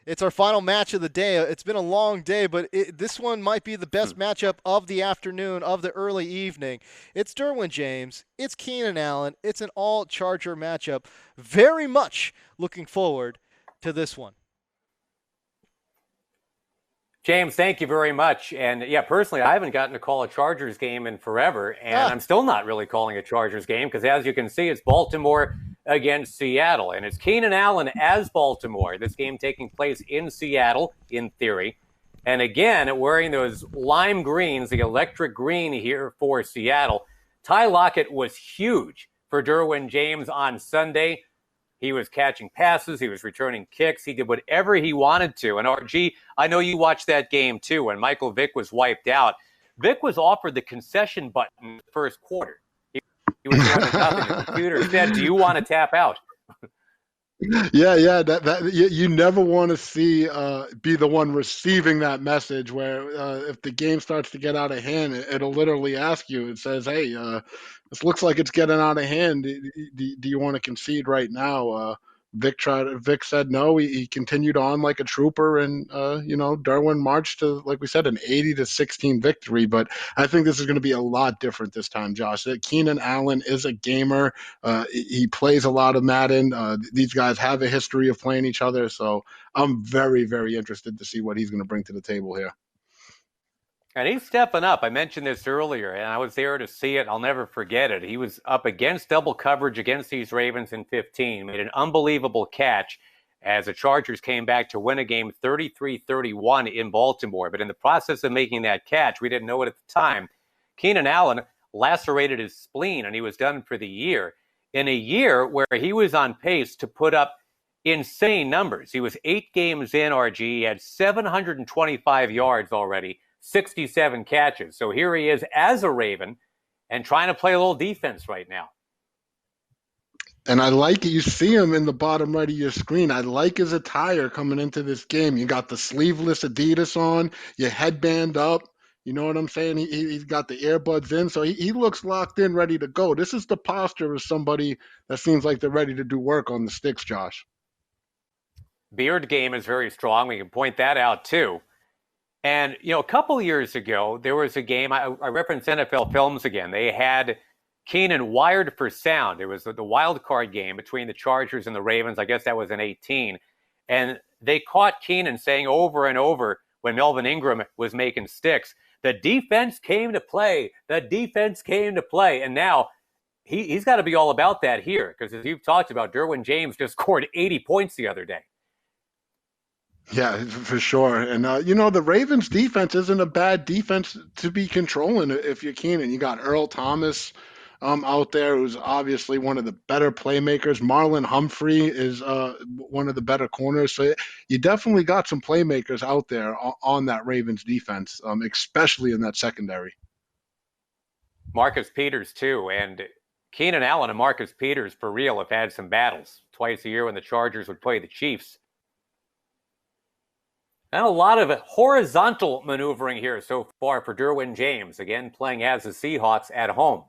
It's our final match of the day. It's been a long day, but this one might be the best matchup of the afternoon, of the early evening. It's Derwin James. It's Keenan Allen. It's an all Charger matchup. Very much looking forward to this one. James, thank you very much. And yeah, personally, I haven't gotten to call a Chargers game in forever, and Ah, I'm still not really calling a Chargers game because, as you can see, it's Baltimore against Seattle, and it's Keenan Allen as Baltimore. This game taking place in Seattle, in theory, and again, wearing those lime greens, the electric green here for Seattle. Ty Lockett was huge for Derwin James on Sunday. He was catching passes. He was returning kicks. He did whatever he wanted to. And RG, I know you watched that game too when Michael Vick was wiped out. Vick was offered the concession button in the first quarter. He was running nothing. The computer said, "Do you want to tap out?" Yeah. That you never want to see be the one receiving that message. Where if the game starts to get out of hand, it'll literally ask you. It says, "Hey, this looks like it's getting out of hand. Do you want to concede right now?" Vic said no. He continued on like a trooper, and Derwin marched to, like we said, an 80-16 victory. But I think this is going to be a lot different this time, Josh. Keenan Allen is a gamer. He plays a lot of Madden. These guys have a history of playing each other, so I'm very, very interested to see what he's going to bring to the table here. And he's stepping up. I mentioned this earlier, and I was there to see it. I'll never forget it. He was up against double coverage against these Ravens in 15, made an unbelievable catch as the Chargers came back to win a game 33-31 in Baltimore. But in the process of making that catch, we didn't know it at the time, Keenan Allen lacerated his spleen, and he was done for the year. In a year where he was on pace to put up insane numbers. He was 8 games in, RG. He had 725 yards already, 67 catches. So here he is as a Raven and trying to play a little defense right now. And I like it. You see him in the bottom right of your screen. I like his attire coming into this game. You got the sleeveless Adidas on, your headband up. You know what I'm saying? He's got the earbuds in, so he looks locked in, ready to go. This is the posture of somebody that seems like they're ready to do work on the sticks, Josh. Beard game is very strong. We can point that out too. And, a couple years ago, there was a game, I reference NFL Films again. They had Keenan wired for sound. It was the wild card game between the Chargers and the Ravens. I guess that was in 18. And they caught Keenan saying over and over when Melvin Ingram was making sticks, the defense came to play. The defense came to play. And now he's got to be all about that here because, as you've talked about, Derwin James just scored 80 points the other day. Yeah, for sure. And, the Ravens defense isn't a bad defense to be controlling if you're Keenan. You got Earl Thomas out there, who's obviously one of the better playmakers. Marlon Humphrey is one of the better corners. So you definitely got some playmakers out there on that Ravens defense, especially in that secondary. Marcus Peters, too. And Keenan Allen and Marcus Peters, for real, have had some battles twice a year when the Chargers would play the Chiefs. And a lot of horizontal maneuvering here so far for Derwin James, again playing as the Seahawks at home.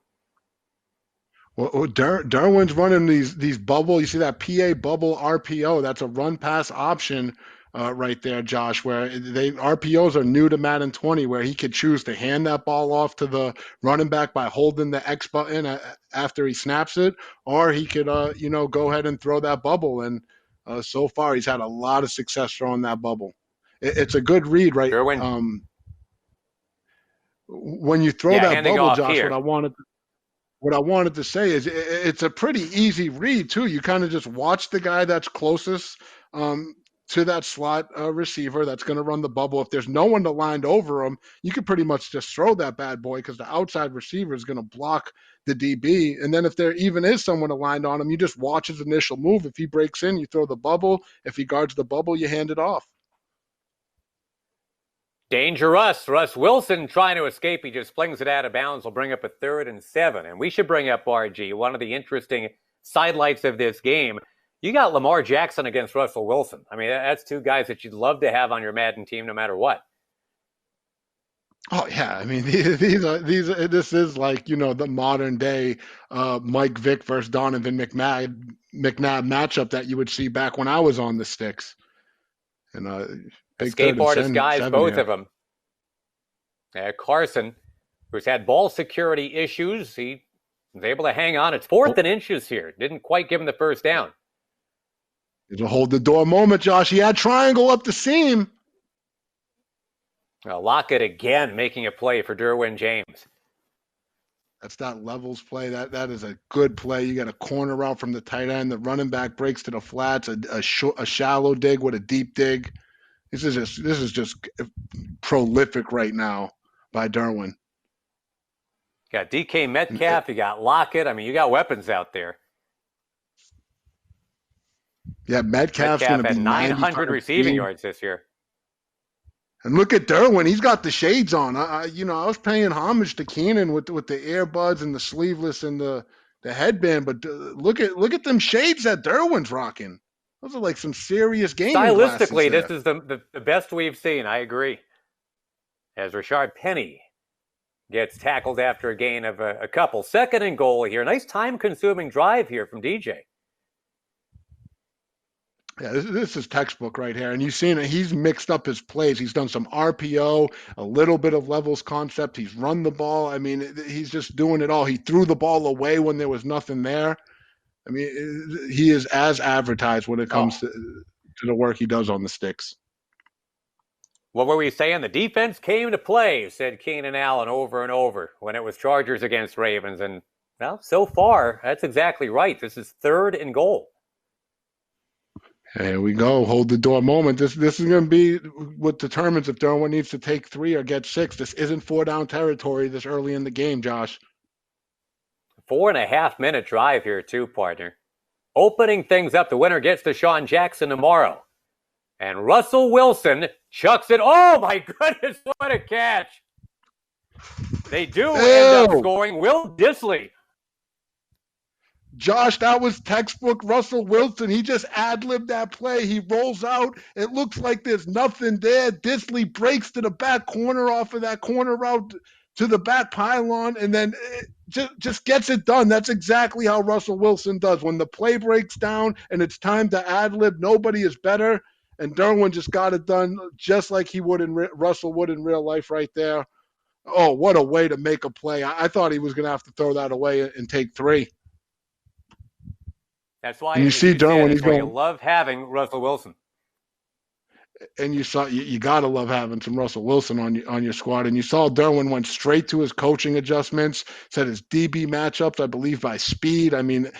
Well, Derwin's running these bubble. You see that PA bubble RPO? That's a run pass option right there, Josh. Where RPOs are new to Madden 20, where he could choose to hand that ball off to the running back by holding the X button after he snaps it, or he could go ahead and throw that bubble. And so far, he's had a lot of success throwing that bubble. It's a good read, right? Derwin, When you throw that bubble, Josh, here. what I wanted to say is it's a pretty easy read too. You kind of just watch the guy that's closest to that slot receiver that's going to run the bubble. If there's no one to line over him, you can pretty much just throw that bad boy because the outside receiver is going to block the DB. And then if there even is someone aligned on him, you just watch his initial move. If he breaks in, you throw the bubble. If he guards the bubble, you hand it off. Dangerous. Russ Wilson trying to escape. He just flings it out of bounds. Will bring up a 3rd and 7. And we should bring up RG, one of the interesting sidelights of this game. You got Lamar Jackson against Russell Wilson. I mean, that's 2 guys that you'd love to have on your Madden team no matter what. Oh yeah, I mean this is like the modern day Mike Vick versus Donovan McNabb matchup that you would see back when I was on the sticks. and big third Escape and artist guys, seven both here. of them. Carson, who's had ball security issues, he was able to hang on. It's 4th and inches here. Didn't quite give him the first down. It's a hold the door moment, Josh. He had triangle up the seam. Lockett again making a play for Derwin James. That's that levels play. That is a good play. You got a corner route from the tight end. The running back breaks to the flats. A shallow dig with a deep dig. This is just prolific right now by Derwin. You got DK Metcalf. You got Lockett. I mean, you got weapons out there. Yeah, Metcalf's going to be had 900 receiving yards this year. And look at Derwin; he's got the shades on. I was paying homage to Keenan with the earbuds and the sleeveless and the headband, but look at them shades that Derwin's rocking. Those are like some serious gaming glasses. Stylistically, this is the best we've seen. I agree. As Rashard Penny gets tackled after a gain of a couple. 2nd and goal here. Nice time-consuming drive here from DJ. Yeah, this is textbook right here. And you've seen it. He's mixed up his plays. He's done some RPO, a little bit of levels concept. He's run the ball. I mean, he's just doing it all. He threw the ball away when there was nothing there. I mean, he is as advertised when it comes to the work he does on the sticks. What were we saying? The defense came to play, said Keenan Allen over and over when it was Chargers against Ravens. And, well, so far, that's exactly right. This is 3rd and goal. Here we go. Hold the door moment. This is going to be what determines if Derwin needs to take 3 or get 6. This isn't 4-down territory this early in the game, Josh. 4.5-minute drive here, too, partner. Opening things up, the winner gets to Sean Jackson tomorrow. And Russell Wilson chucks it. Oh, my goodness, what a catch. They do end up scoring. Will Dissly. Josh, that was textbook Russell Wilson. He just ad-libbed that play. He rolls out. It looks like there's nothing there. Dissly breaks to the back corner off of that corner route to the back pylon, and then just gets it done. That's exactly how Russell Wilson does. When the play breaks down and it's time to ad-lib, nobody is better. And Derwin just got it done just like he would Russell would in real life right there. Oh, what a way to make a play. I thought he was going to have to throw that away and take 3. That's why you see Derwin. He's going. You love having Russell Wilson. And you gotta love having some Russell Wilson on your squad. And you saw Derwin went straight to his coaching adjustments, set his DB matchups, I believe, by speed. I mean,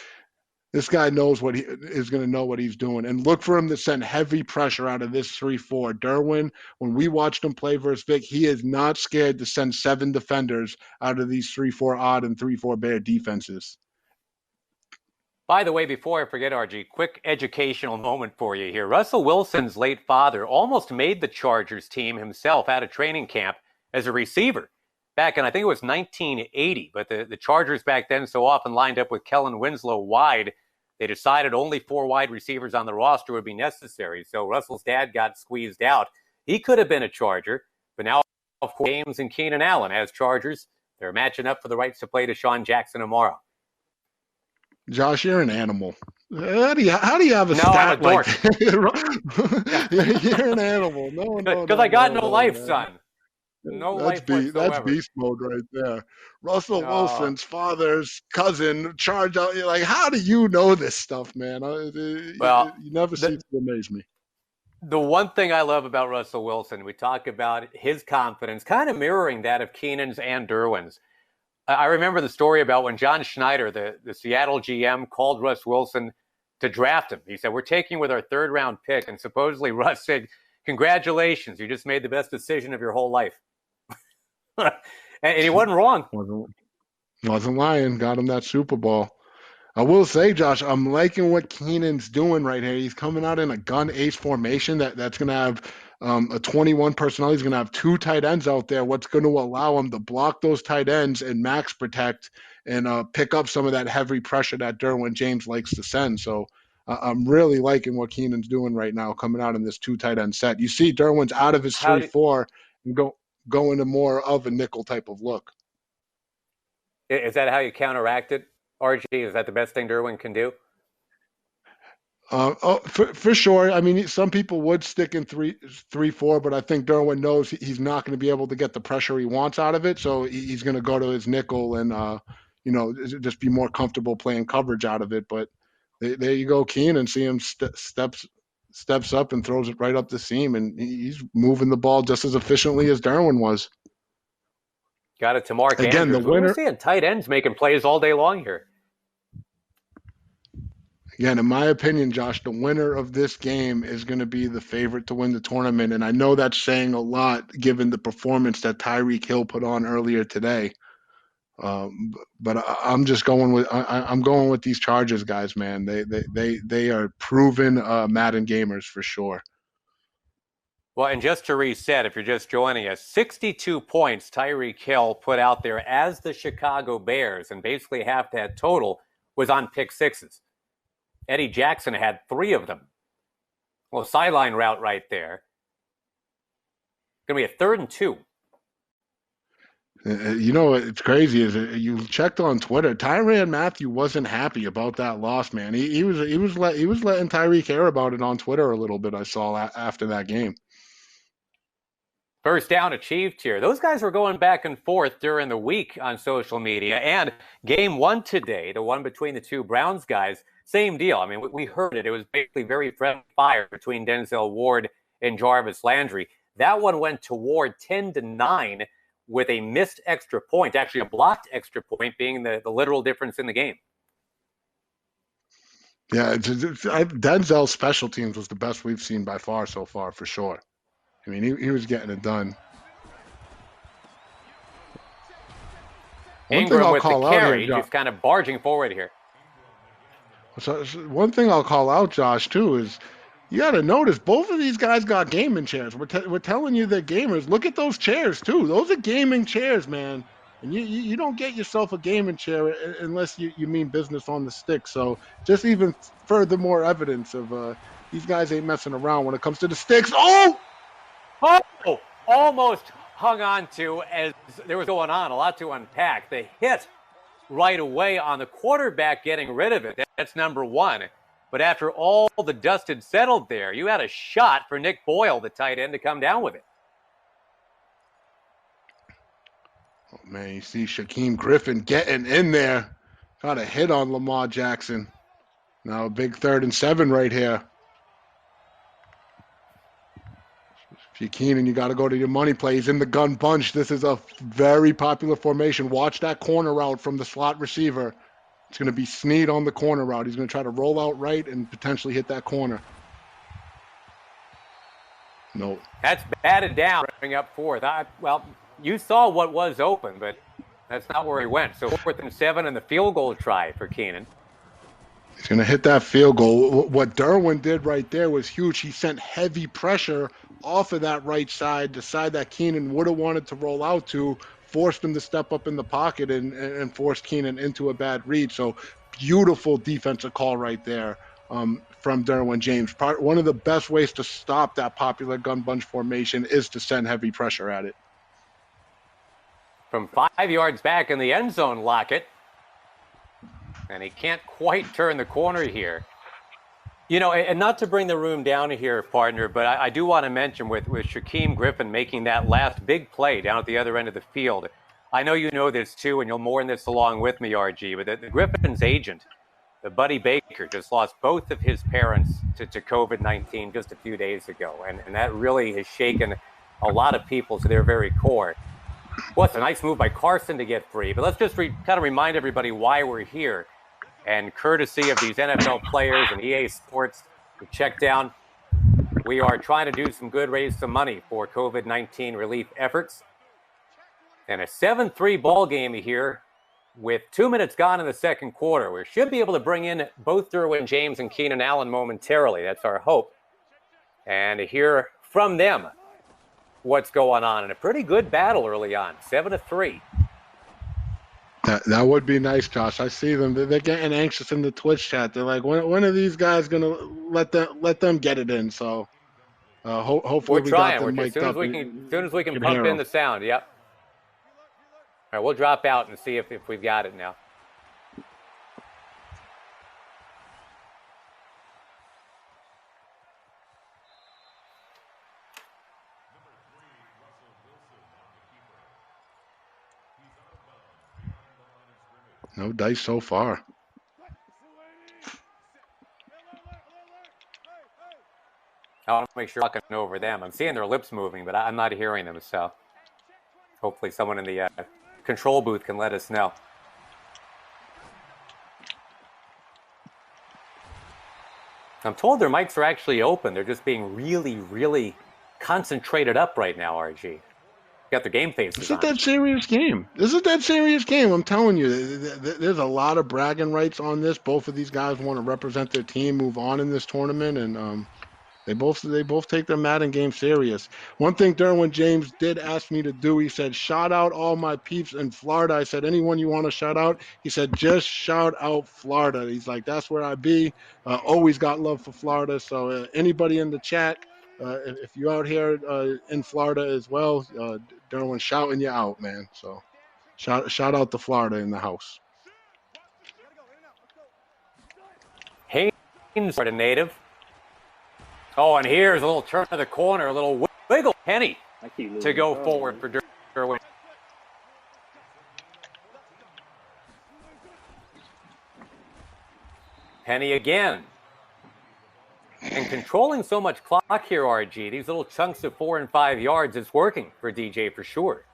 this guy knows what he is going to know what he's doing. And look for him to send heavy pressure out of this 3-4. Derwin, when we watched him play versus Vic, he is not scared to send 7 defenders out of these 3-4 odd and 3-4 bear defenses. By the way, before I forget, RG, quick educational moment for you here. Russell Wilson's late father almost made the Chargers team himself out of training camp as a receiver back in, I think it was 1980. But the Chargers back then so often lined up with Kellen Winslow wide, they decided only 4 wide receivers on the roster would be necessary. So Russell's dad got squeezed out. He could have been a Charger, but now James and Keenan Allen as Chargers. They're matching up for the rights to play to Sean Jackson tomorrow. Josh, you're an animal. How do you have a stat like that? You're an animal. No, because I got no life, son. No life whatsoever. That's beast mode right there. Russell Wilson's father's cousin charged out. You're like, how do you know this stuff, man? Well, you never cease to amaze me. The one thing I love about Russell Wilson, we talk about his confidence, kind of mirroring that of Keenan's and Derwin's. I remember the story about when John Schneider, the Seattle GM, called Russ Wilson to draft him. He said, we're taking with our 3rd-round pick. And supposedly Russ said, congratulations, you just made the best decision of your whole life. And he wasn't wrong. Wasn't lying. Got him that Super Bowl. I will say, Josh, I'm liking what Keenan's doing right here. He's coming out in a gun ace formation that's going to have a 21 personnel. He's going to have 2 tight ends out there. What's going to allow him to block those tight ends and max protect and pick up some of that heavy pressure that Derwin James likes to send. So I'm really liking what Keenan's doing right now, coming out in this 2 tight end set. You see Derwin's out of his 3-4 and go into more of a nickel type of look. Is that how you counteract it, RG? Is that the best thing Derwin can do? For sure. I mean, some people would stick in 3-4, but I think Derwin knows he's not going to be able to get the pressure he wants out of it, so he's going to go to his nickel and just be more comfortable playing coverage out of it. But there you go, Keenan. See him steps up and throws it right up the seam, and he's moving the ball just as efficiently as Derwin was. Got it to Mark Again, the Andrews. We're winner. seeing tight ends making plays all day long here. Again, in my opinion, Josh, the winner of this game is going to be the favorite to win the tournament. And I know that's saying a lot given the performance that Tyreek Hill put on earlier today. But I'm just going with I'm going with these Chargers guys, man. They are proven Madden gamers for sure. Well, and just to reset, if you're just joining us, 62 points Tyreek Hill put out there as the Chicago Bears, and basically half that total was on pick sixes. Eddie Jackson had 3 of them. Well, sideline route right there. Going to be a 3rd and 2. You know, it's crazy is you checked on Twitter. Tyrann Mathieu wasn't happy about that loss, man. He was letting Tyreek care about it on Twitter a little bit. I saw after that game. First down achieved here. Those guys were going back and forth during the week on social media. And game 1 today, the one between the 2 Browns guys, same deal. I mean, we heard it. It was basically very friendly fire between Denzel Ward and Jarvis Landry. That one went to Ward 10-9 with a missed extra point, actually a blocked extra point being the literal difference in the game. Yeah, Denzel's special teams was the best we've seen by far so far, for sure. I mean, he was getting it done. Ingram with the carry, just kind of barging forward here. So one thing I'll call out, Josh, too, is you got to notice both of these guys got gaming chairs. We're telling you they're gamers. Look at those chairs, too. Those are gaming chairs, man. And you don't get yourself a gaming chair unless you mean business on the stick. So just even furthermore evidence of these guys ain't messing around when it comes to the sticks. Oh, almost hung on to as there was going on. A lot to unpack. The hit right away on the quarterback getting rid of it. That's number 1. But after all the dust had settled there, you had a shot for Nick Boyle, the tight end, to come down with it. Oh, man, you see Shaquem Griffin getting in there. Got a hit on Lamar Jackson. Now a big 3rd and 7 right here. If you're Keenan, you got to go to your money play. He's in the gun bunch. This is a very popular formation. Watch that corner route from the slot receiver. It's going to be Snead on the corner route. He's going to try to roll out right and potentially hit that corner. No. That's batted down, bring up 4th. Well, you saw what was open, but that's not where he went. So 4th and 7 and the field goal try for Keenan. He's going to hit that field goal. What Derwin did right there was huge. He sent heavy pressure off of that right side, the side that Keenan would have wanted to roll out to, forced him to step up in the pocket and forced Keenan into a bad read. So beautiful defensive call right there from Derwin James. One of the best ways to stop that popular gun bunch formation is to send heavy pressure at it. From 5 yards back in the end zone, Lockett. And he can't quite turn the corner here. You know, and not to bring the room down here, partner, but I do want to mention with Shaquem Griffin making that last big play down at the other end of the field. I know you know this too, and you'll mourn this along with me, RG, but the Griffin's agent, the Buddy Baker, just lost both of his parents to COVID-19 just a few days ago. And that really has shaken a lot of people to their very core. Well, it's a nice move by Carson to get free, but let's just kind of remind everybody why we're here. And courtesy of these NFL players and EA Sports, the Checkdown, we are trying to do some good, raise some money for COVID-19 relief efforts. And a 7-3 ball game here with 2 minutes gone in the second quarter. We should be able to bring in both Derwin James and Keenan Allen momentarily. That's our hope. And to hear from them what's going on in a pretty good battle early on, 7-3. That would be nice, Josh. I see them. They're getting anxious in the Twitch chat. They're like, when are these guys going to let them get it in? So hopefully we're trying. We got them mic'd up. As soon as we can pump in the sound, yep. All right, we'll drop out and see if we've got it now. No dice so far. I want to make sure I'm looking over them. I'm seeing their lips moving, but I'm not hearing them. So hopefully someone in the control booth can let us know. I'm told their mics are actually open. They're just being really, really concentrated up right now, RG. Got their game faces This is on. that serious game. I'm telling you, there's a lot of bragging rights on this. Both of these guys want to represent their team, move on in this tournament, and they both take their Madden game serious. One thing Derwin James did ask me to do, he said, shout out all my peeps in Florida. I said, anyone you want to shout out? He said, just shout out Florida. He's like, that's where I be. Always got love for Florida. So anybody in the chat, if you're out here in Florida as well, Derwin shouting you out, man. So shout out to Florida in the house. Haynes, a native. Oh, and here's a little turn to the corner, a little wiggle. Penny to go forward for Derwin. Penny again. And controlling so much clock here, RG, these little chunks of 4 and 5 yards, it's working for DJ for sure.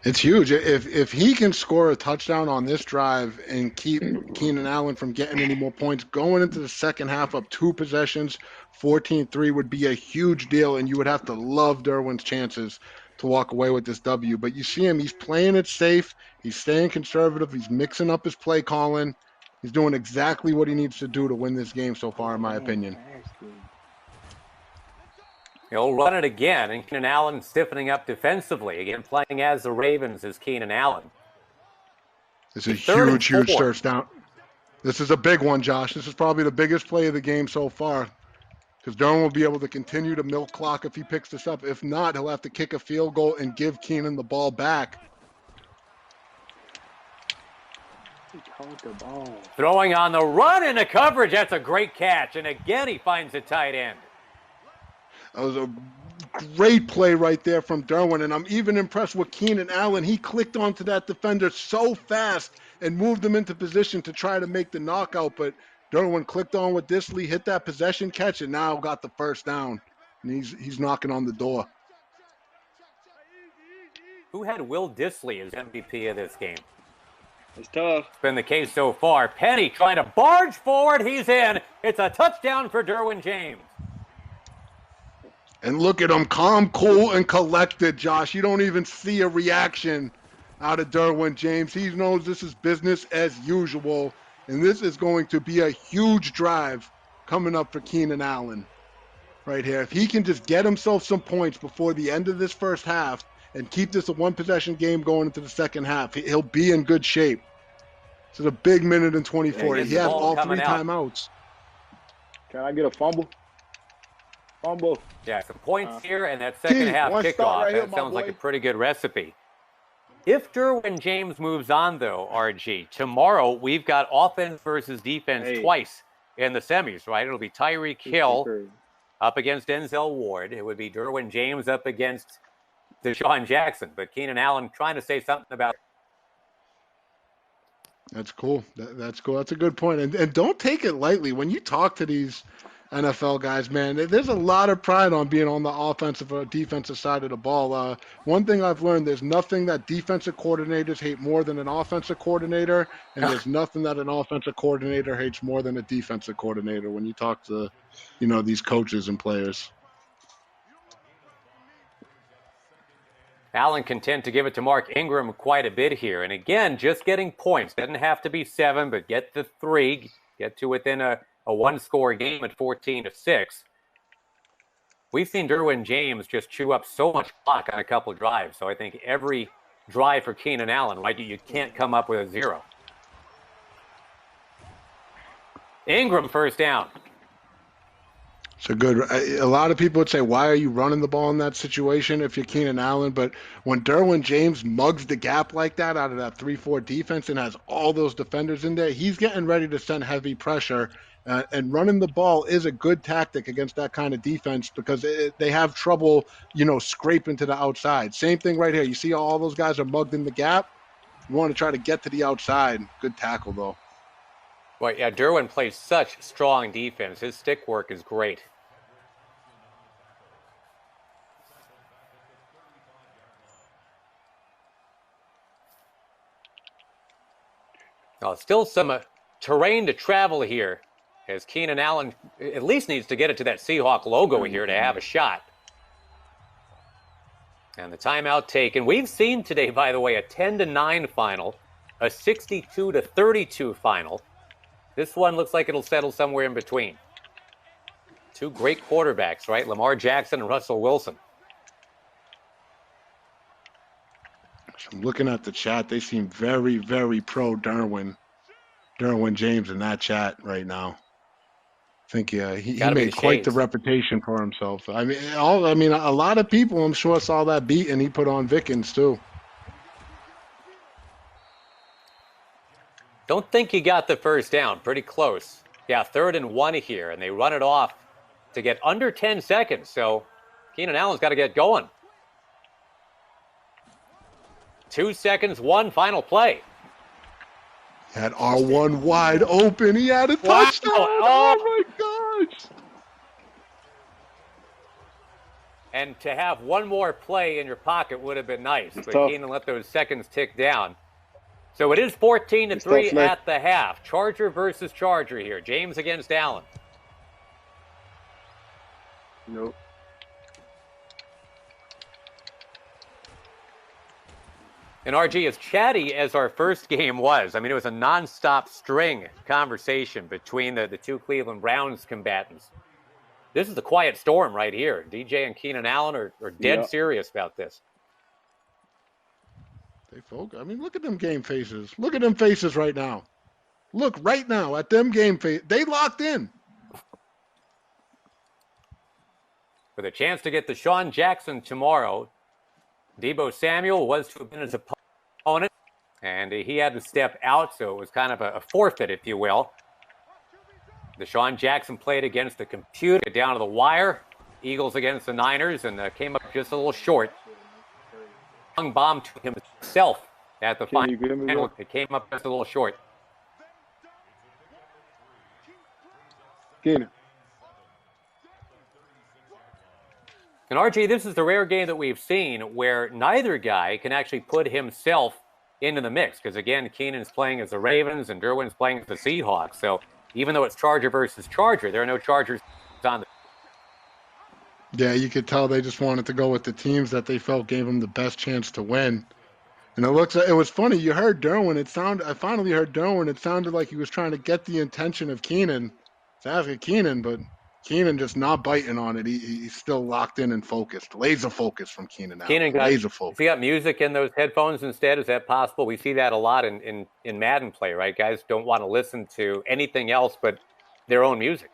It's huge. If he can score a touchdown on this drive and keep Keenan Allen from getting any more points, going into the second half up 2 possessions, 14-3 would be a huge deal, and you would have to love Derwin's chances to walk away with this W. But you see him, he's playing it safe, he's staying conservative, he's mixing up his play calling. He's doing exactly what he needs to do to win this game so far, in my opinion. He'll run it again, and Keenan Allen stiffening up defensively. Again, playing as the Ravens is Keenan Allen. It's a huge first down. This is a big one, Josh. This is probably the biggest play of the game so far, because Derwin will be able to continue to milk clock if he picks this up. If not, he'll have to kick a field goal and give Keenan the ball back. Throwing on the run into coverage. That's a great catch. And again, he finds a tight end. That was a great play right there from Derwin. And I'm even impressed with Keenan Allen. He clicked onto that defender so fast and moved him into position to try to make the knockout. But Derwin clicked on with Disley, hit that possession catch, and now got the first down. And he's knocking on the door. Who had Will Disley as MVP of this game? It's tough. It's been the case so far. Penny trying to barge forward. He's in. It's a touchdown for Derwin James. And look at him, calm, cool, and collected, Josh. You don't even see a reaction out of Derwin James. He knows this is business as usual, and this is going to be a huge drive coming up for Keenan Allen right here. If he can just get himself some points before the end of this first half and keep this a one-possession game going into the second half, he'll be in good shape. This is a big minute and 24. He has all 3 timeouts. Can I get a fumble? Fumble. Yeah, some points here, and that second half kickoff. That sounds like a pretty good recipe. If Derwin James moves on, though, RG, tomorrow we've got offense versus defense twice in the semis, right? It'll be Tyreek Hill up against Denzel Ward. It would be Derwin James up against Deshaun Jackson. But Keenan Allen trying to say something about. That's cool. That's cool. That's a good point. And don't take it lightly. When you talk to these NFL guys, man, there's a lot of pride on being on the offensive or defensive side of the ball. One thing I've learned, there's nothing that defensive coordinators hate more than an offensive coordinator, and there's nothing that an offensive coordinator hates more than a defensive coordinator when you talk to, these coaches and players. Allen content to give it to Mark Ingram quite a bit here. And again, just getting points. Doesn't have to be 7, but get the 3. Get to within a one-score game at 14-6. We've seen Derwin James just chew up so much clock on a couple of drives. So I think every drive for Keenan Allen, right, you can't come up with a 0. Ingram first down. So good. A lot of people would say, why are you running the ball in that situation if you're Keenan Allen? But when Derwin James mugs the gap like that out of that 3-4 defense and has all those defenders in there, he's getting ready to send heavy pressure. And running the ball is a good tactic against that kind of defense because they have trouble, scraping to the outside. Same thing right here. You see all those guys are mugged in the gap. You want to try to get to the outside. Good tackle, though. Well, yeah, Derwin plays such strong defense. His stick work is great. Still some terrain to travel here, as Keenan Allen at least needs to get it to that Seahawk logo here to have a shot. And the timeout taken. We've seen today, by the way, a 10-9 final, a 62-32 final. This one looks like it'll settle somewhere in between. Two great quarterbacks, right? Lamar Jackson and Russell Wilson. I'm looking at the chat. They seem very, very pro Derwin James in that chat right now. I think he made quite the reputation for himself. I mean, a lot of people, I'm sure, saw that beat, and he put on Vickens too. Don't think he got the first down. Pretty close. Yeah, 3rd and 1 here, and they run it off to get under 10 seconds. So Keenan Allen's got to get going. 2 seconds, 1 final play. Had R1 wide open. He had a touchdown. Oh my gosh. And to have one more play in your pocket would have been nice, but tough. Keenan let those seconds tick down. So it is 14-3 at the half. Charger versus Charger here. James against Allen. Nope. And RG, as chatty as our first game was, I mean, it was a nonstop string conversation between the two Cleveland Browns combatants. This is the quiet storm right here. DJ and Keenan Allen are dead serious about this. They folk. I mean, look at them game faces. Look at them faces right now. Look right now at them game faces. They locked in. With a chance to get the Deshaun Jackson tomorrow, Deebo Samuel was to have been his opponent, and he had to step out, so it was kind of a forfeit, if you will. Deshaun Jackson played against the computer, down to the wire. Eagles against the Niners, and came up just a little short. Long bomb to himself at the final. It came up just a little short. Keenan. And RG, this is the rare game that we've seen where neither guy can actually put himself into the mix. Because again, Keenan's playing as the Ravens and Derwin's playing as the Seahawks. So even though it's Charger versus Charger, there are no Chargers on the. Yeah, you could tell they just wanted to go with the teams that they felt gave them the best chance to win. And it was funny. You heard Derwin. I finally heard Derwin. It sounded like he was trying to get the attention of Keenan. It's asking Keenan, but Keenan just not biting on it. He's still locked in and focused. Laser focus from Keenan now. Keenan laser focus. If you got music in those headphones instead, is that possible? We see that a lot in Madden play, right? Guys don't want to listen to anything else but their own music.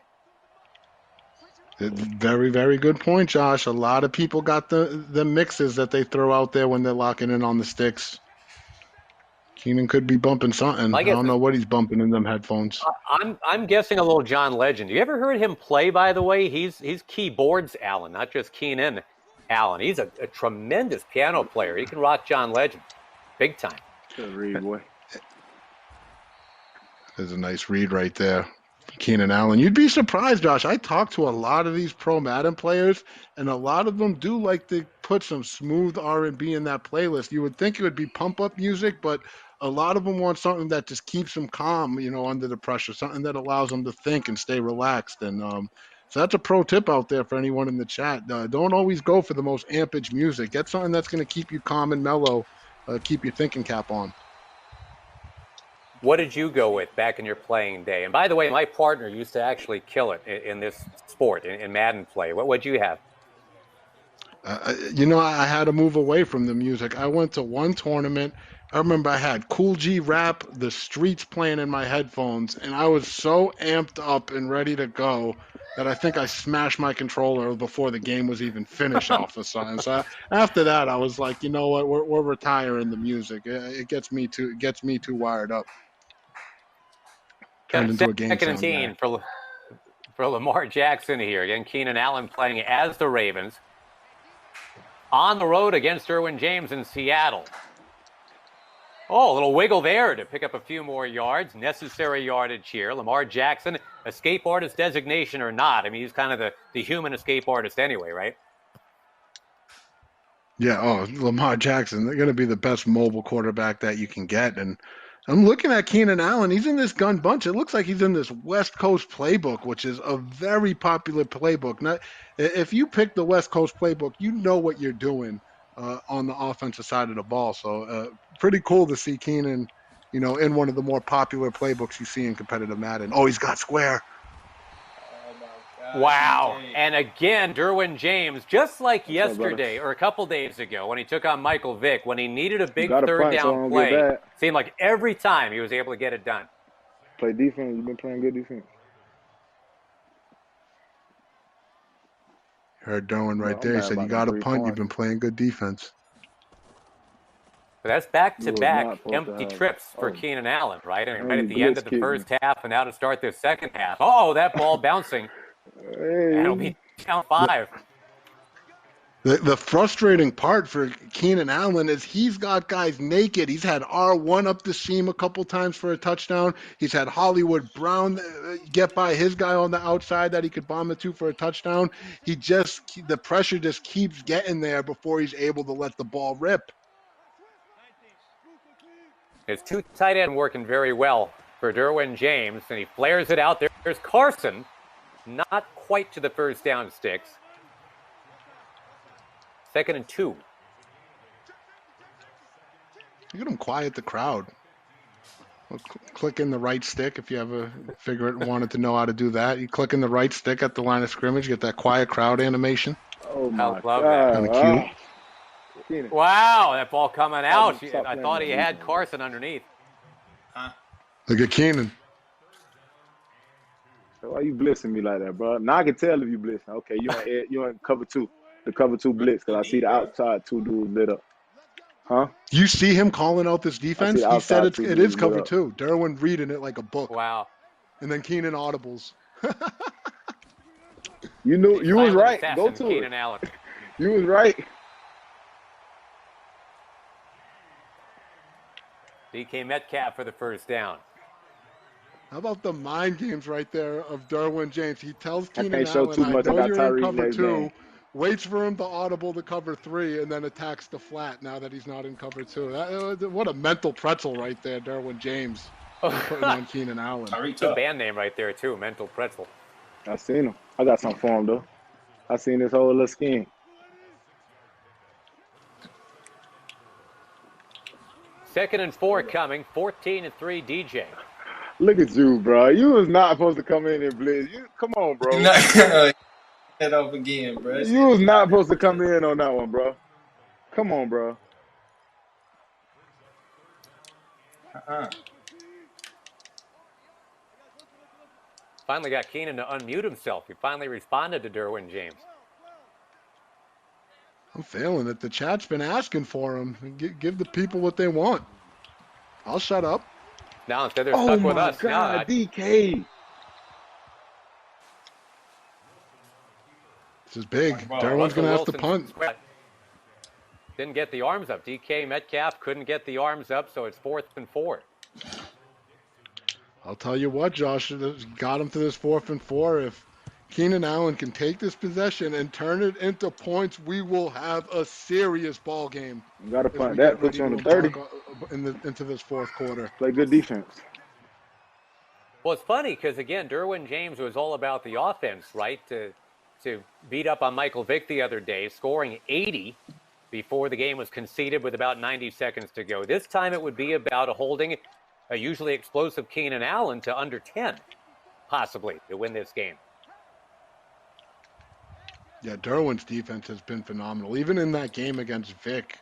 Very, very good point, Josh. A lot of people got the mixes that they throw out there when they're locking in on the sticks. Keenan could be bumping something. I don't know what he's bumping in them headphones. I'm guessing a little John Legend. You ever heard him play, by the way? He's keyboards Allen, not just Keenan Allen. He's a tremendous piano player. He can rock John Legend. Big time. Good read, boy. There's a nice read right there. Keenan Allen. You'd be surprised, Josh. I talked to a lot of these pro Madden players, and a lot of them do like to put some smooth R&B in that playlist. You would think it would be pump-up music, but a lot of them want something that just keeps them calm, under the pressure, something that allows them to think and stay relaxed. And so that's a pro tip out there for anyone in the chat. Don't always go for the most ampage music. Get something that's going to keep you calm and mellow, keep your thinking cap on. What did you go with back in your playing day? And by the way, my partner used to actually kill it in this sport, in Madden play. What'd you have? I had to move away from the music. I went to one tournament. I remember I had Cool G Rap, The Streets playing in my headphones, and I was so amped up and ready to go that I think I smashed my controller before the game was even finished off a sudden. So after that, I was like, you know what, we're retiring the music. It gets me too wired up. Turned into a game Second and 10 for Lamar Jackson here. Again, Keenan Allen playing as the Ravens. On the road against Derwin James in Seattle. Oh, a little wiggle there to pick up a few more yards. Necessary yardage here. Lamar Jackson, escape artist designation or not. I mean, he's kind of the human escape artist anyway, right? Yeah, Lamar Jackson, they're going to be the best mobile quarterback that you can get. And I'm looking at Keenan Allen. He's in this gun bunch. It looks like he's in this West Coast playbook, which is a very popular playbook. Not, if you pick the West Coast playbook, you know what you're doing on the offensive side of the ball. So pretty cool to see Keenan, in one of the more popular playbooks you see in competitive Madden. Oh, he's got square. Wow. And again, Derwin James, just like yesterday or a couple days ago when he took on Michael Vick, when he needed a big third down play, seemed like every time he was able to get it done. Play defense. You've been playing good defense. Heard Derwin right there. He said, you got a punt. You've been playing good defense. But that's back-to-back empty trips for Keenan Allen, right? I mean, right at the end of the first half and now to start the second half. Oh, that ball bouncing. That'll be down 5. The frustrating part for Keenan Allen is he's got guys naked. He's had R1 up the seam a couple times for a touchdown. He's had Hollywood Brown get by his guy on the outside that he could bomb it to for a touchdown. The pressure just keeps getting there before he's able to let the ball rip. His 2 tight end working very well for Derwin James, and he flares it out there. There's Carson. Not quite to the first down sticks. 2nd and 2. Look at him quiet the crowd. Click in the right stick if you ever wanted to know how to do that. You click in the right stick at the line of scrimmage, get that quiet crowd animation. Oh my God. Kind of cute. Wow, that ball coming out. I thought he had Carson underneath. Look at Keenan. Why you blitzing me like that, bro? Now I can tell if you blitzing. Okay, you in cover 2. The cover 2 blitz, because I see the outside 2 dudes lit up. Huh? You see him calling out this defense? He said it is cover 2. Derwin reading it like a book. Wow. And then Keenan audibles. You was right. Go to Keenan it. Allen. You was right. DK Metcalf for the first down. How about the mind games right there of Derwin James? He tells Keenan can't show Allen, too much. I know I got you're in Tyreek cover next 2, game. waits for him to audible to cover 3, and then attacks the flat now that he's not in cover 2. What a mental pretzel right there, Derwin James, putting on Keenan Allen. It's a band name right there, too, Mental Pretzel. I seen him. I got something for him, though. I seen this whole little scheme. Second and 4 coming, 14-3 DJ. Look at you, bro. You was not supposed to come in and blitz. Come on, bro. Head off again, bro. You was not supposed to come in on that one, bro. Come on, bro. Finally got Keenan to unmute himself. He finally responded to Derwin James. I'm feeling it. The chat's been asking for him. Give the people what they want. I'll shut up. Now instead they're stuck with us. Oh, my God, DK. This is big. Derwin's going to have to punt. Didn't get the arms up. DK Metcalf couldn't get the arms up, so it's 4th and 4. I'll tell you what, Josh, got him to this 4th and 4. If Keenan Allen can take this possession and turn it into points, we will have a serious ball game. You got to punt that. Put you on the 30. Into this 4th quarter. Play good defense. Well, it's funny because, again, Derwin James was all about the offense, right? To beat up on Michael Vick the other day, scoring 80 before the game was conceded with about 90 seconds to go. This time it would be about holding a usually explosive Keenan Allen to under 10, possibly, to win this game. Yeah, Derwin's defense has been phenomenal. Even in that game against Vick,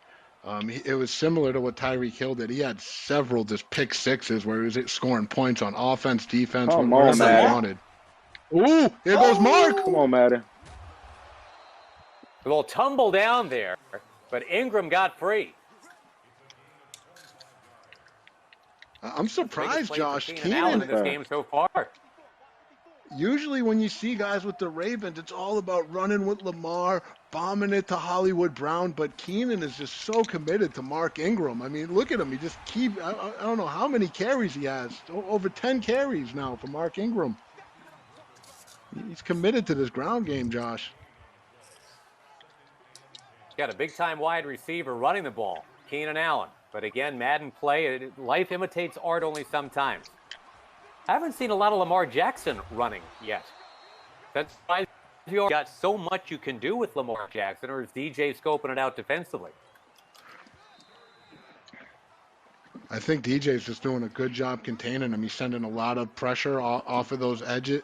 it was similar to what Tyreek Hill did. He had several just pick sixes where he was scoring points on offense, defense, whatever he wanted. Ooh, here goes Mark. Come on, Madden. A little tumble down there, but Ingram got free. I'm surprised, Josh. Keenan in this game so far. usually when you see guys with the Ravens, it's all about running with Lamar, bombing it to Hollywood Brown. But Keenan is just so committed to Mark Ingram. I mean, look at him. He just I don't know how many carries he has. Over 10 carries now for Mark Ingram. He's committed to this ground game, Josh. Got a big-time wide receiver running the ball, Keenan Allen. But again, Madden play, life imitates art only sometimes. I haven't seen a lot of Lamar Jackson running yet. That's why you got so much you can do with Lamar Jackson, or is DJ scoping it out defensively? I think DJ's just doing a good job containing him. He's sending a lot of pressure off of those edges.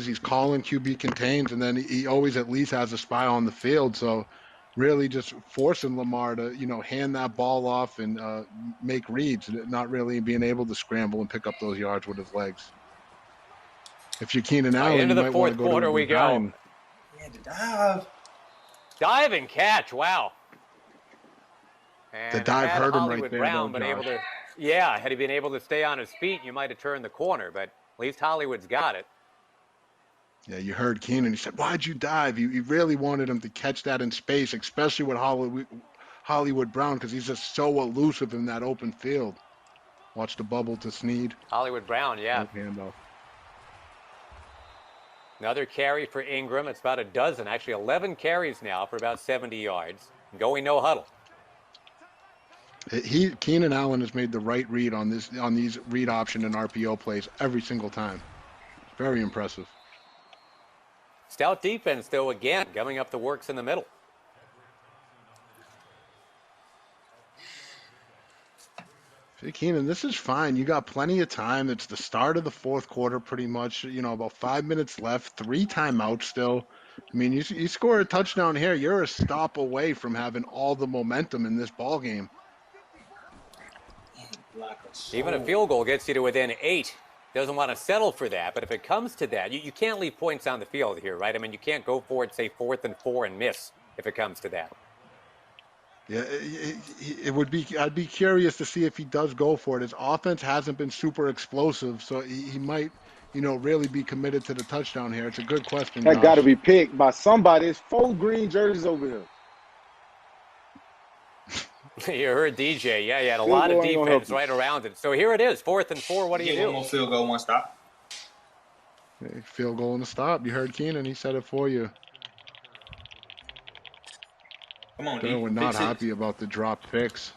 He's calling QB contains, and then he always at least has a spy on the field. So really just forcing Lamar to, hand that ball off and make reads, not really being able to scramble and pick up those yards with his legs. If you're Keenan Allen, into you the might fourth want to go quarter to we go. Yeah, the dive. Dive and catch, wow. And the dive hurt him Hollywood right there, Brown though, been able to, had he been able to stay on his feet, you might have turned the corner, but at least Hollywood's got it. Yeah, you heard Keenan. He said, "Why'd you dive?" You really wanted him to catch that in space, especially with Hollywood Brown, because he's just so elusive in that open field. Watch the bubble to Snead. Hollywood Brown, yeah. Handoff. Another carry for Ingram. It's about a dozen, actually 11 carries now for about 70 yards. Going no huddle. Keenan Allen has made the right read on these read option and RPO plays every single time. Very impressive. Stout defense, though, again, gumming up the works in the middle. Hey, Keenan, this is fine. You got plenty of time. It's the start of the fourth quarter pretty much. About 5 minutes left, 3 timeouts still. I mean, you score a touchdown here, you're a stop away from having all the momentum in this ball game. Even a field goal gets you to within 8. Doesn't want to settle for that, but if it comes to that, you can't leave points on the field here, right? I mean, you can't go for it, say, 4th and 4 and miss if it comes to that. Yeah, it would be. I'd be curious to see if he does go for it. His offense hasn't been super explosive, so he might, really be committed to the touchdown here. It's a good question. That Josh. got to be picked by somebody. It's 4 green jerseys over here. You heard DJ. Yeah, he had a lot of defense right around it. So here it is, 4th and 4. What do you do? One more field goal, one stop. Field goal and a stop. You heard Keenan. He said it for you. Come on, Derwin not happy about the drop picks.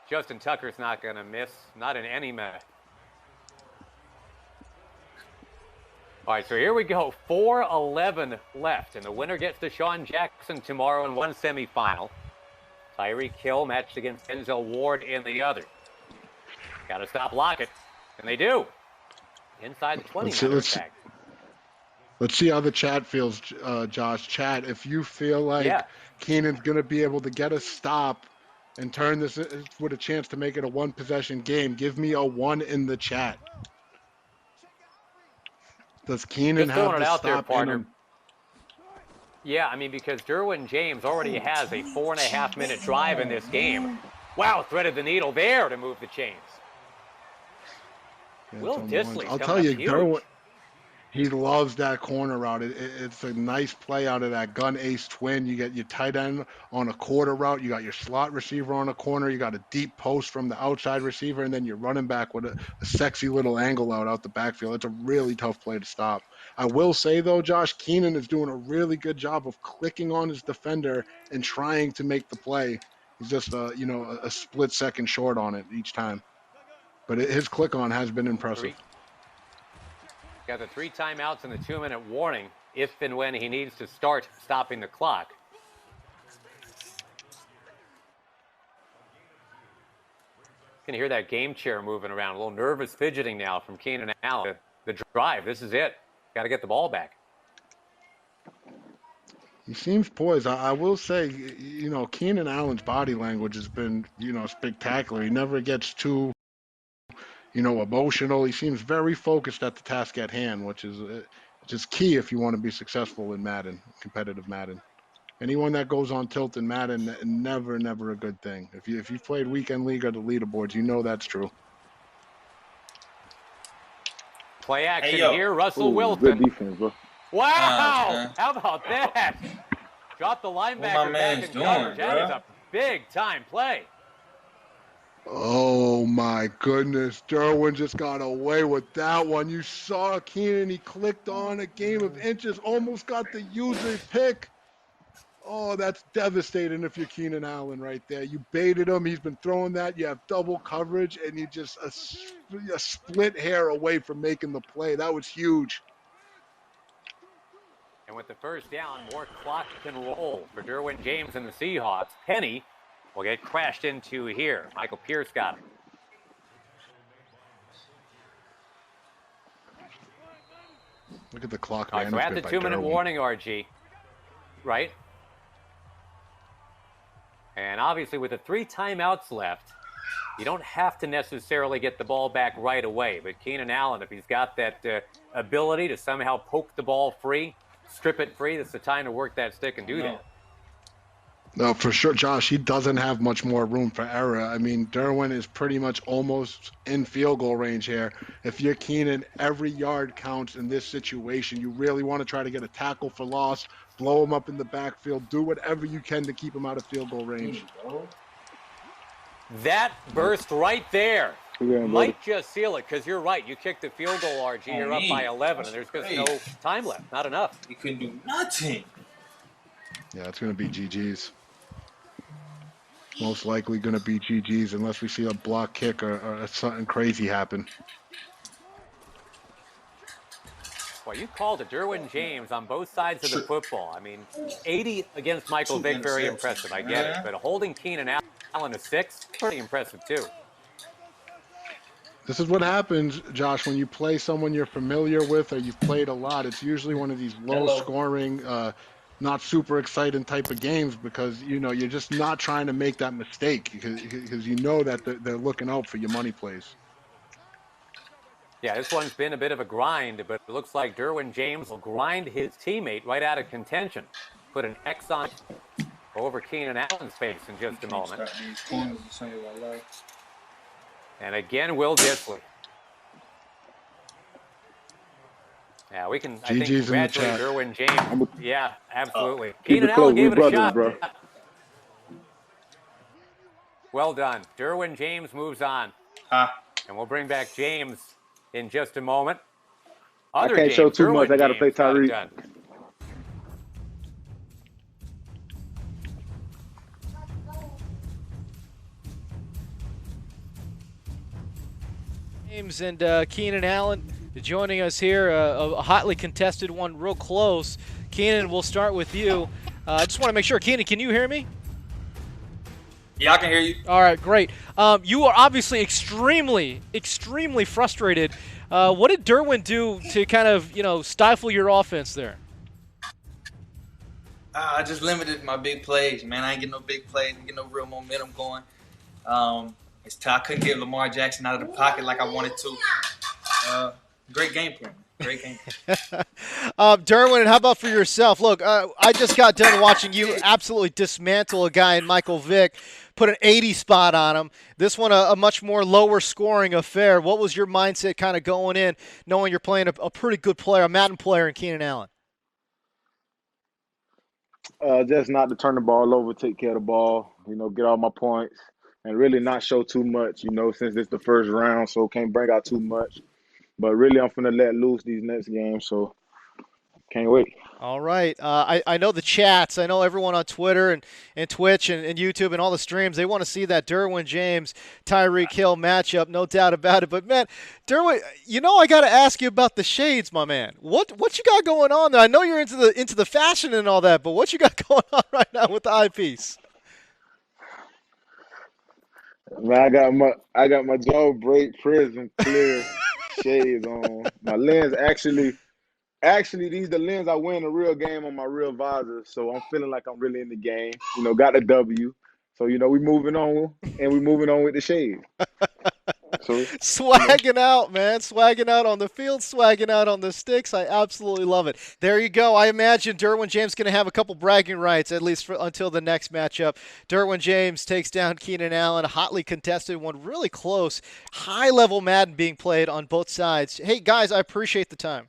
Justin Tucker's not going to miss. Not in any minute. All right, so here we go. 4:11 left, and the winner gets Deshaun Jackson tomorrow in one semifinal. Tyreek Hill matched against Denzel Ward in the other. Got to stop Lockett, and they do. Inside the 20. Let's see how the chat feels, Josh. Chat, if you feel like Keenan's going to be able to get a stop and turn this with a chance to make it a one-possession game, give me a 1 in the chat. Does Keenan have the stop in him? Yeah, I mean, because Derwin James already has a 4.5-minute drive in this game. Wow, threaded the needle there to move the chains. Yeah, Will Dissly's I'll tell you, Derwin, he loves that corner route. It's a nice play out of that gun ace twin. You get your tight end on a quarter route. You got your slot receiver on a corner. You got a deep post from the outside receiver, and then you're running back with a sexy little angle out the backfield. It's a really tough play to stop. I will say, though, Josh, Keenan is doing a really good job of clicking on his defender and trying to make the play. He's just, a split second short on it each time. But his click on has been impressive. Got the 3 timeouts and the 2-minute warning if and when he needs to start stopping the clock. You can hear that game chair moving around. A little nervous fidgeting now from Keenan Allen. The drive, this is it. Got to get the ball back. He seems poised. I will say, Keenan Allen's body language has been, spectacular. He never gets too, emotional. He seems very focused at the task at hand, which is key if you want to be successful in Madden, competitive Madden. Anyone that goes on tilt in Madden, never a good thing. If you've played Weekend League or the leaderboards, that's true. Play action yo. here, Russell Ooh, Wilson. good defense, bro. Wow! How about that? Dropped the linebacker back man's in doing, coverage. That is bro? a big-time play. Oh my goodness, Derwin just got away with that one. You saw Keenan, he clicked on a game of inches, almost got the user pick. Oh, that's devastating if you're Keenan Allen right there. You baited him, he's been throwing that, you have double coverage, and you just a split hair away from making the play. That was huge. And with the first down, more clock can roll for Derwin James and the Seahawks. Penny will get crashed into here. Michael Pierce got him. Look at the clock All right, so management at the by 2-minute Derwin. warning, RG, right? And obviously with the 3 timeouts left, you don't have to necessarily get the ball back right away. But Keenan Allen, if he's got that ability to somehow poke the ball free, strip it free, that's the time to work that stick and do that. No, for sure, Josh, he doesn't have much more room for error. I mean, Derwin is pretty much almost in field goal range here. If you're Keenan, every yard counts in this situation. You really want to try to get a tackle for loss, blow him up in the backfield, do whatever you can to keep him out of field goal range. That burst right there Yeah, might just seal it, because you're right. You kick the field goal, RG, you're up by 11, and there's just no time left. Not enough. He couldn't do nothing. Yeah, it's going to be GG's. Most likely going to be GG's unless we see a block kick or something crazy happen. Well, you called it Derwin James on both sides of the football. I mean, 80 against Michael Vick, very impressive. I get it. But holding Keenan Allen to 6, pretty impressive too. This is what happens, Josh, when you play someone you're familiar with or you've played a lot. It's usually one of these low-scoring, not super exciting type of games because, you know, you're just not trying to make that mistake because you know that they're looking out for your money plays. Yeah, this one's been a bit of a grind, but it looks like Derwin James will grind his teammate right out of contention. Put an X on over Keenan Allen's face in just a moment. And again, Will Disley. Yeah, we can, I think, GG's in the congratulate chat. Derwin James. Yeah, absolutely. Keep Keenan it close. Allen We gave it a brothers, shot. bro. Well done. Derwin James moves on. And we'll bring back James in just a moment. I can't show too much. I got to play Tyreek. James and Keenan Allen joining us here. A hotly contested one, real close. Keenan, we'll start with you. I just want to make sure. Keenan, can you hear me? Yeah, I can hear you. All right, great. You are obviously extremely frustrated. What did Derwin do to kind of, stifle your offense there? I just limited my big plays, man. I ain't getting no big plays, ain't getting no real momentum going. I couldn't get Lamar Jackson out of the pocket like I wanted to. Great game plan. Great game plan. Derwin, and how about for yourself? Look, I just got done watching you absolutely dismantle a guy in Michael Vick, put an 80 spot on him. This one, a much more lower scoring affair. What was your mindset kind of going in, knowing you're playing a pretty good player, a Madden player in Keenan Allen? Just not to turn the ball over, take care of the ball, get all my points, and really not show too much, since it's the first round, so can't bring out too much. But really, I'm finna let loose these next games, so can't wait. All right. I know the chats. I know everyone on Twitter and Twitch and YouTube and all the streams, they want to see that Derwin James, Tyreek Hill matchup, no doubt about it. But, man, Derwin, I got to ask you about the shades, my man. What you got going on there? I know you're into the fashion and all that, but what you got going on right now with the eyepiece? Man, I got my jaw break prism clear shades on. My lens actually these the lens I wear in a real game on my real visor, so I'm feeling like I'm really in the game. Got the W. So we moving on, and we moving on with the shades. to it. Swagging out, man. Swagging out on the field, swagging out on the sticks. I absolutely love it. There you go. I imagine Derwin James going to have a couple bragging rights, at least until the next matchup. Derwin James takes down Keenan Allen. A hotly contested one, really close. High-level Madden being played on both sides. Hey, guys, I appreciate the time.